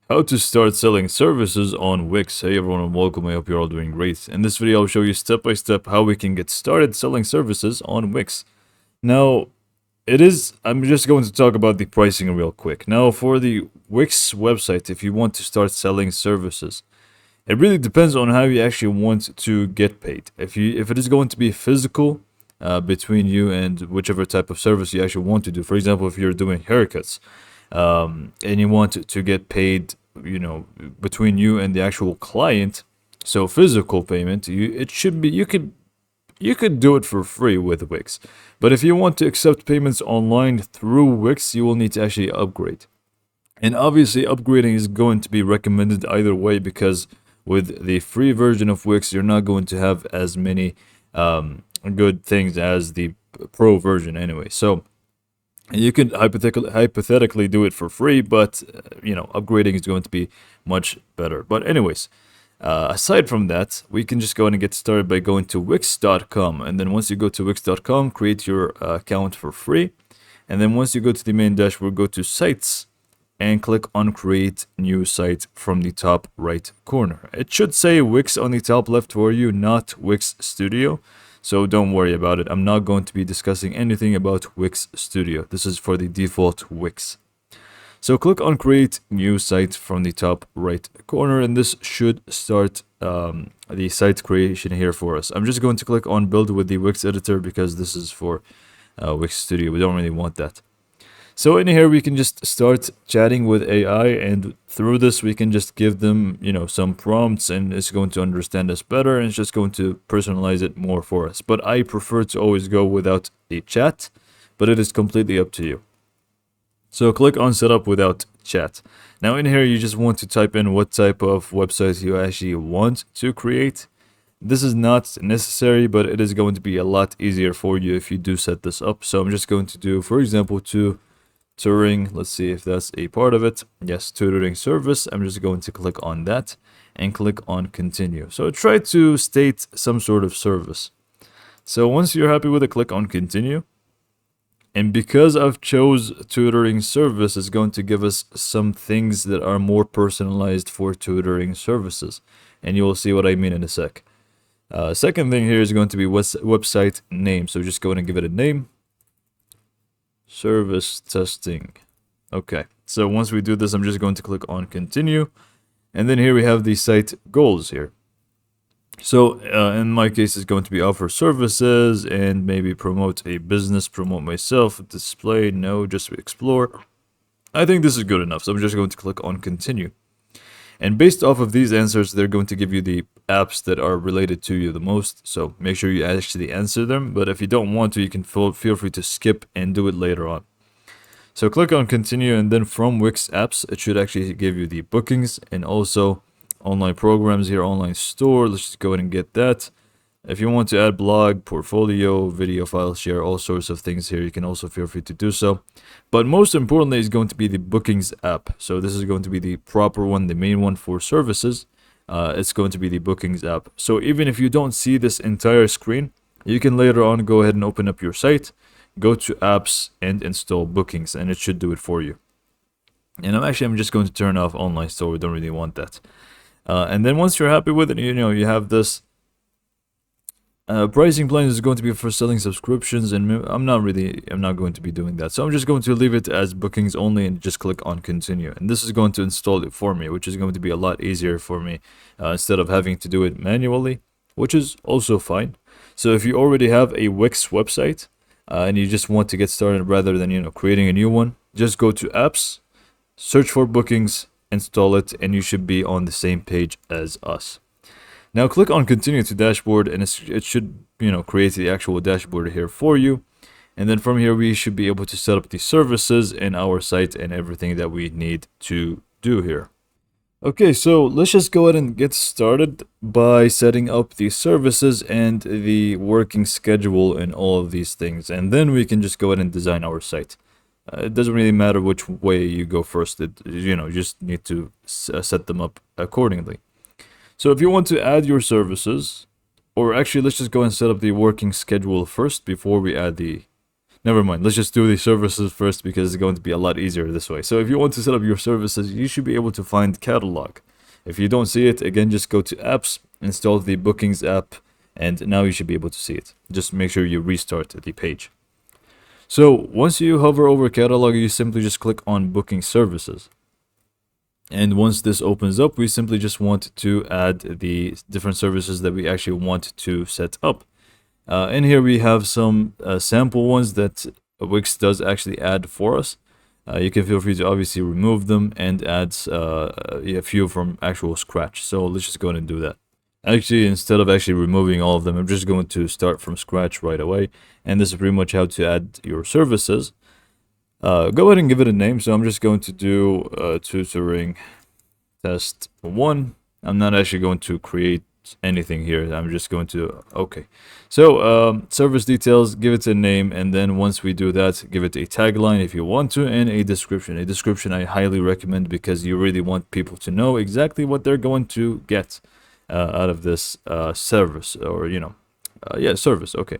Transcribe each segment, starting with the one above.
How to start selling services on Wix. Hey everyone and welcome, I hope you're all doing great. In this video I'll show you step by step how we can get started selling services on Wix. Now, I'm just going to talk about the pricing real quick. Now for the Wix website, if you want to start selling services, it really depends on how you actually want to get paid. If it is going to be physical, between you and whichever type of service you actually want to do. For example, if you're doing haircuts, and you want to get paid, between you and the actual client, so physical payment, you could do it for free with Wix. But if you want to accept payments online through Wix, you will need to actually upgrade. And obviously, upgrading is going to be recommended either way because with the free version of Wix, you're not going to have as many good things as the pro version anyway. So you can hypothetically do it for free, but upgrading is going to be much better. But anyways, aside from that, we can just go and get started by going to Wix.com, and then once you go to Wix.com, create your account for free, and then once you go to the main dashboard, go to Sites and click on Create New Site from the top right corner. It should say Wix on the top left for you, not Wix Studio. So don't worry about it. I'm not going to be discussing anything about Wix Studio. This is for the default Wix. So click on Create New Site from the top right corner, and this should start the site creation here for us. I'm just going to click on Build with the Wix Editor because this is for Wix Studio. We don't really want that. So in here, we can just start chatting with AI, and through this, we can just give them, some prompts, and it's going to understand us better, and it's just going to personalize it more for us. But I prefer to always go without a chat, but it is completely up to you. So click on Setup without chat. Now in here, you just want to type in what type of website you actually want to create. This is not necessary, but it is going to be a lot easier for you if you do set this up. So I'm just going to do, for example, tutoring. Let's see if that's a part of it. Yes, tutoring service. I'm just going to click on that and click on continue. So try to state some sort of service. So once you're happy with it, click on continue. And because I've chose tutoring service, it's going to give us some things that are more personalized for tutoring services. And you will see what I mean in a sec. Second thing here is going to be website name. So just go ahead and give it a name. Service testing. Okay, so once we do this, I'm just going to click on continue, and then here we have the site goals here. So in my case, it's going to be offer services and maybe promote a business, promote myself, display, no, just explore. I think this is good enough, so I'm just going to click on continue. And based off of these answers, they're going to give you the apps that are related to you the most. So make sure you actually answer them. But if you don't want to, you can feel free to skip and do it later on. So click on continue, and then from Wix apps, it should actually give you the bookings and also online programs here, online store. Let's just go ahead and get that. If you want to add blog, portfolio, video file share, all sorts of things here, you can also feel free to do so. But most importantly is going to be the bookings app. So this is going to be the proper one, the main one for services. It's going to be the bookings app. So even if you don't see this entire screen, you can later on go ahead and open up your site, go to apps and install bookings, and it should do it for you. And I'm just going to turn off online store. We don't really want that. And then once you're happy with it, you have this pricing plan is going to be for selling subscriptions, and I'm not going to be doing that. So I'm just going to leave it as bookings only and just click on continue. And this is going to install it for me, which is going to be a lot easier for me instead of having to do it manually, which is also fine. So if you already have a Wix website and you just want to get started rather than, creating a new one, just go to apps, search for bookings, install it, and you should be on the same page as us. Now click on continue to dashboard, and it should, create the actual dashboard here for you. And then from here, we should be able to set up the services in our site and everything that we need to do here. Okay, so let's just go ahead and get started by setting up the services and the working schedule and all of these things. And then we can just go ahead and design our site. It doesn't really matter which way you go first. You just need to set them up accordingly. So if you want to add your services, or actually let's just go and set up the working schedule first before we add the never mind. Let's just do the services first because it's going to be a lot easier this way. So if you want to set up your services, you should be able to find catalog. If you don't see it, again, just go to apps, install the bookings app, and now you should be able to see it. Just make sure you restart the page. So once you hover over catalog, you simply just click on booking services. And once this opens up, we simply just want to add the different services that we actually want to set up. In here we have some sample ones that Wix does actually add for us. You can feel free to obviously remove them and add a few from actual scratch. So let's just go ahead and do that. Actually, instead of actually removing all of them, I'm just going to start from scratch right away. And this is pretty much how to add your services. Go ahead and give it a name. So I'm just going to do tutoring test 1. I'm not actually going to create anything here. I'm just going to, okay. So service details, give it a name. And then once we do that, give it a tagline if you want to, and a description. A description I highly recommend because you really want people to know exactly what they're going to get out of this service, or service. Okay,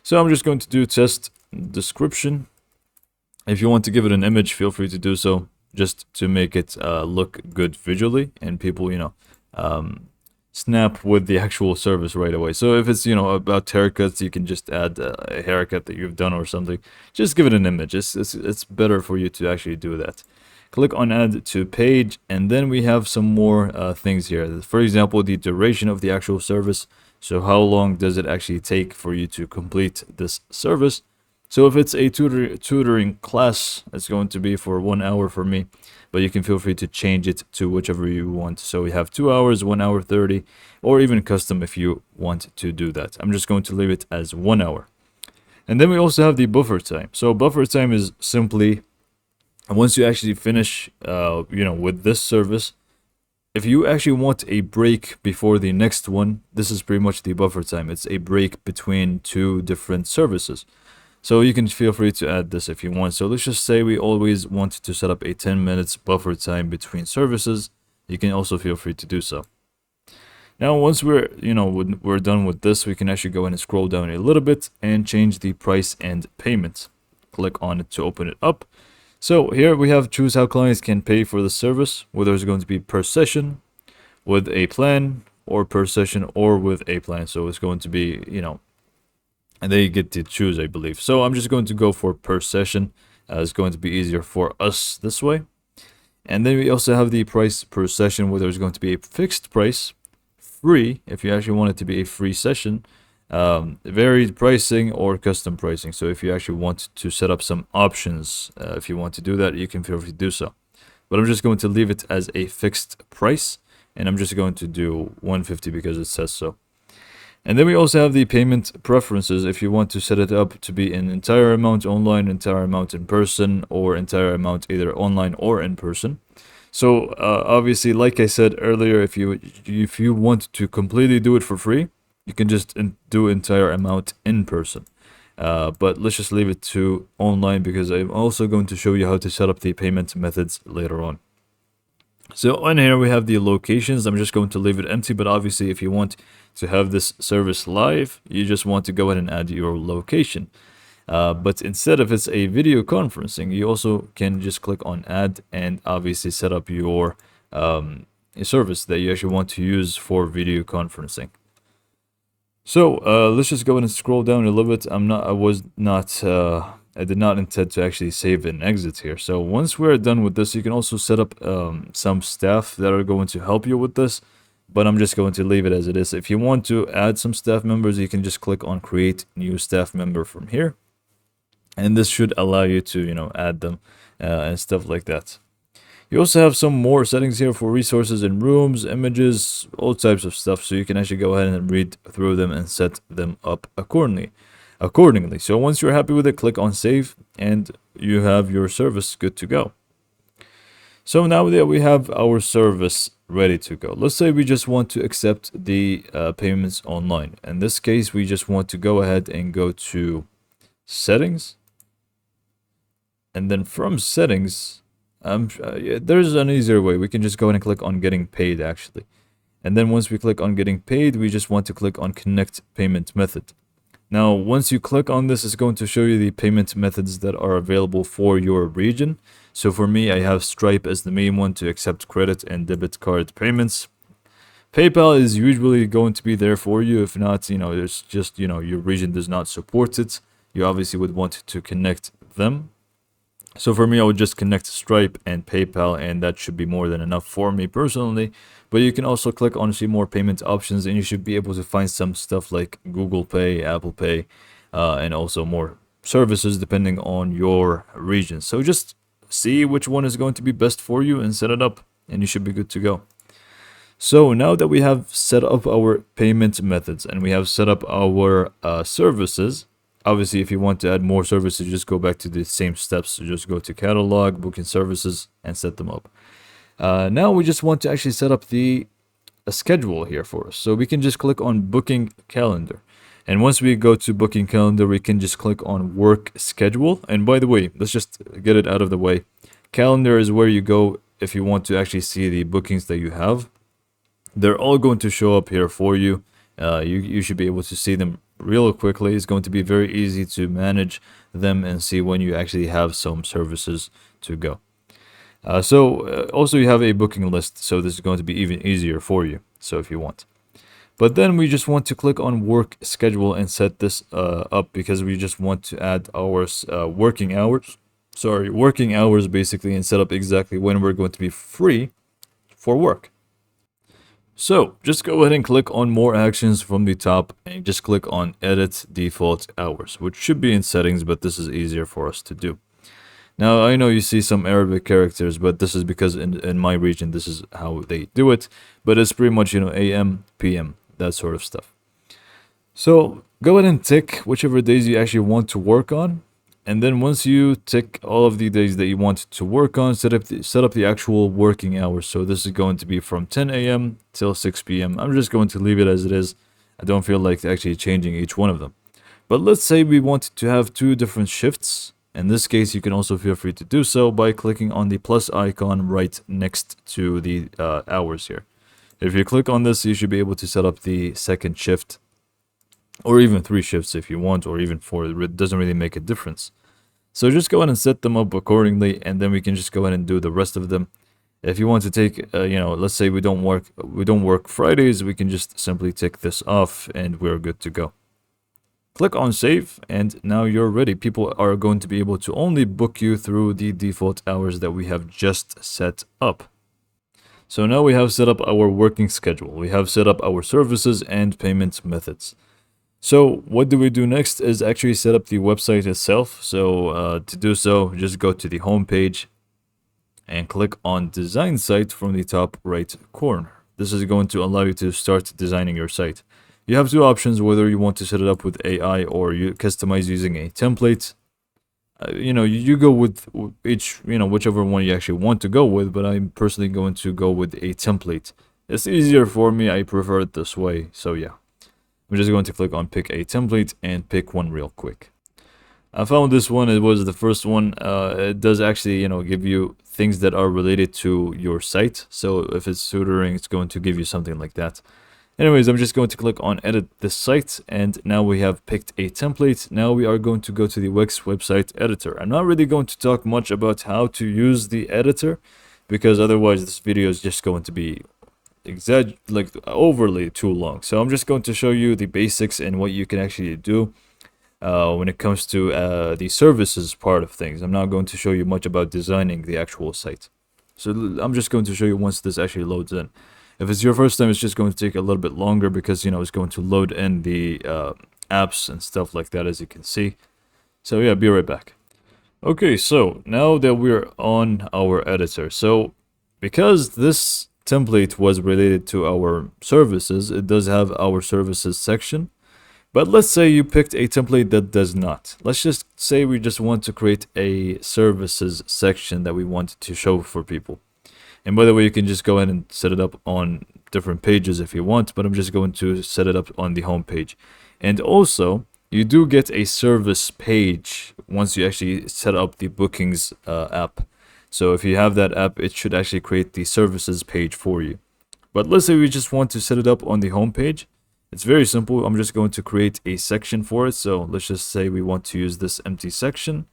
so I'm just going to do test description. If you want to give it an image, feel free to do so, just to make it look good visually and people snap with the actual service right away. So if it's about haircuts, you can just add a haircut that you've done or something. Just give it an image. It's better for you to actually do that. Click on add to page, and then we have some more things here. For example, the duration of the actual service. So how long does it actually take for you to complete this service? So if it's a tutoring class, it's going to be for 1 hour for me, but you can feel free to change it to whichever you want. So we have 2 hours, 1 hour 30, or even custom if you want to do that. I'm just going to leave it as 1 hour. And then we also have the buffer time. So buffer time is simply, once you actually finish, with this service, if you actually want a break before the next one, this is pretty much the buffer time. It's a break between two different services. So you can feel free to add this if you want. So let's just say we always want to set up a 10 minutes buffer time between services. You can also feel free to do so. Now, once we're done with this, we can actually go in and scroll down a little bit and change the price and payment. Click on it to open it up. So here we have choose how clients can pay for the service, whether it's going to be per session, with a plan, or per session, or with a plan. So it's going to be, and they get to choose, I believe. So I'm just going to go for per session. It's going to be easier for us this way. And then we also have the price per session, whether it's going to be a fixed price, free, if you actually want it to be a free session, varied pricing, or custom pricing. So if you actually want to set up some options, if you want to do that, you can feel free to do so. But I'm just going to leave it as a fixed price, and I'm just going to do 150 because it says so. And then we also have the payment preferences. If you want to set it up to be an entire amount online, entire amount in person, or entire amount either online or in person. So obviously, like I said earlier, if you want to completely do it for free, you can just do entire amount in person. But let's just leave it to online because I'm also going to show you how to set up the payment methods later on. So on here we have the locations. I'm just going to leave it empty, but obviously if you want to have this service live, you just want to go ahead and add your location. But instead, if it's a video conferencing, you also can just click on add and obviously set up your service that you actually want to use for video conferencing. So let's just go ahead and scroll down a little bit. I did not intend to actually save and exit here. So once we're done with this, you can also set up some staff that are going to help you with this. But I'm just going to leave it as it is. If you want to add some staff members, you can just click on create new staff member from here. And this should allow you to, add them and stuff like that. You also have some more settings here for resources and rooms, images, all types of stuff. So you can actually go ahead and read through them and set them up accordingly. So once you're happy with it, click on save and you have your service good to go. So now that we have our service ready to go, let's say we just want to accept the payments online. In this case, we just want to go ahead and go to settings. And then from settings, there's an easier way. We can just go ahead and click on getting paid actually. And then once we click on getting paid, we just want to click on connect payment method. Now, once you click on this, it's going to show you the payment methods that are available for your region. So for me, I have Stripe as the main one to accept credit and debit card payments. PayPal is usually going to be there for you. If not, there's just, your region does not support it. You obviously would want to connect them. So for me, I would just connect Stripe and PayPal, and that should be more than enough for me personally. But you can also click on see more payment options, and you should be able to find some stuff like Google Pay, Apple Pay, and also more services depending on your region. So just see which one is going to be best for you and set it up, and you should be good to go. So now that we have set up our payment methods and we have set up our services, obviously if you want to add more services, just go back to the same steps. So just go to catalog, booking services, and set them up. Now we just want to actually set up a schedule here for us. So we can just click on booking calendar. And once we go to booking calendar, we can just click on work schedule. And by the way, let's just get it out of the way. Calendar is where you go if you want to actually see the bookings that you have. They're all going to show up here for you. You should be able to see them real quickly. It's going to be very easy to manage them and see when you actually have some services to go. Also you have a booking list, so this is going to be even easier for you, so if you want. But then we just want to click on work schedule and set this up because we just want to add our working hours basically, and set up exactly when we're going to be free for work. So just go ahead and click on more actions from the top and just click on edit default hours, which should be in settings, but this is easier for us to do. Now, I know you see some Arabic characters, but this is because in my region, this is how they do it. But it's pretty much, AM, PM, that sort of stuff. So go ahead and tick whichever days you actually want to work on. And then once you tick all of the days that you want to work on, set up the actual working hours. So this is going to be from 10 a.m. till 6 p.m. I'm just going to leave it as it is. I don't feel like actually changing each one of them. But let's say we want to have 2 different shifts. In this case, you can also feel free to do so by clicking on the plus icon right next to the hours here. If you click on this, you should be able to set up the second shift, or even 3 shifts if you want, or even 4. It doesn't really make a difference. So just go ahead and set them up accordingly, and then we can just go ahead and do the rest of them. If you want to take, let's say we don't work Fridays, we can just simply tick this off, and we're good to go. Click on save, and now you're ready. People are going to be able to only book you through the default hours that we have just set up. So now we have set up our working schedule. We have set up our services and payment methods. So what do we do next is actually set up the website itself. So to do so, just go to the home page and click on design site from the top right corner. This is going to allow you to start designing your site. You have 2 options, whether you want to set it up with AI or you customize using a template. You go with each, whichever one you actually want to go with, but I'm personally going to go with a template. It's easier for me. I prefer it this way. So yeah, I'm just going to click on pick a template and pick one real quick. I found this one. It was the first one. It does actually, give you things that are related to your site. So if it's tutoring, it's going to give you something like that. Anyways, I'm just going to click on edit this site, and now we have picked a template. Now we are going to go to the Wix website editor. I'm not really going to talk much about how to use the editor, because otherwise this video is just going to be overly too long. So I'm just going to show you the basics and what you can actually do when it comes to the services part of things. I'm not going to show you much about designing the actual site. So I'm just going to show you once this actually loads in. If it's your first time, it's just going to take a little bit longer because, it's going to load in the apps and stuff like that, as you can see. So yeah, be right back. Okay, so now that we're on our editor, so because this template was related to our services, it does have our services section. But let's say you picked a template that does not. Let's just say we just want to create a services section that we want to show for people. And by the way, you can just go ahead and set it up on different pages if you want, but I'm just going to set it up on the home page. And also, you do get a service page once you actually set up the bookings app. So if you have that app, it should actually create the services page for you. But let's say we just want to set it up on the home page. It's very simple. I'm just going to create a section for it. So let's just say we want to use this empty section.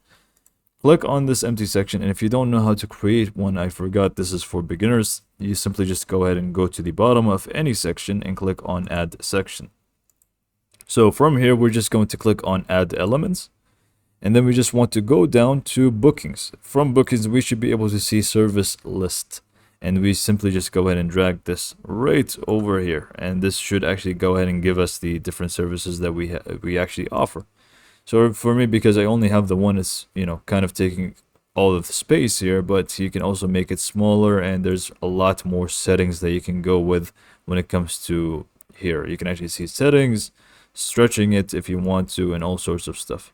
Click on this empty section, and if you don't know how to create one, I forgot this is for beginners, you simply just go ahead and go to the bottom of any section and click on add section. So from here, we're just going to click on add elements, and then we just want to go down to bookings. From bookings, we should be able to see service list, and we simply just go ahead and drag this right over here, and this should actually go ahead and give us the different services that we actually offer. So for me, because I only have the one, it's, you know, kind of taking all of the space here, but you can also make it smaller, and there's a lot more settings that you can go with when it comes to here. You can actually see settings, stretching it if you want to, and all sorts of stuff.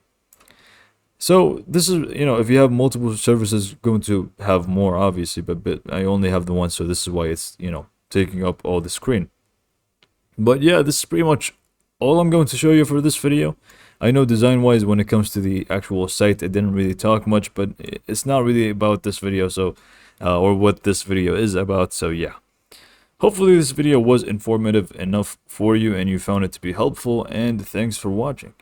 So this is, you know, if you have multiple services, going to have more obviously, but I only have the one, so this is why it's, you know, taking up all the screen. But yeah, this is pretty much all I'm going to show you for this video. I know design-wise, when it comes to the actual site, it didn't really talk much, but it's not really about this video, so or what this video is about. So yeah, hopefully this video was informative enough for you and you found it to be helpful, and thanks for watching.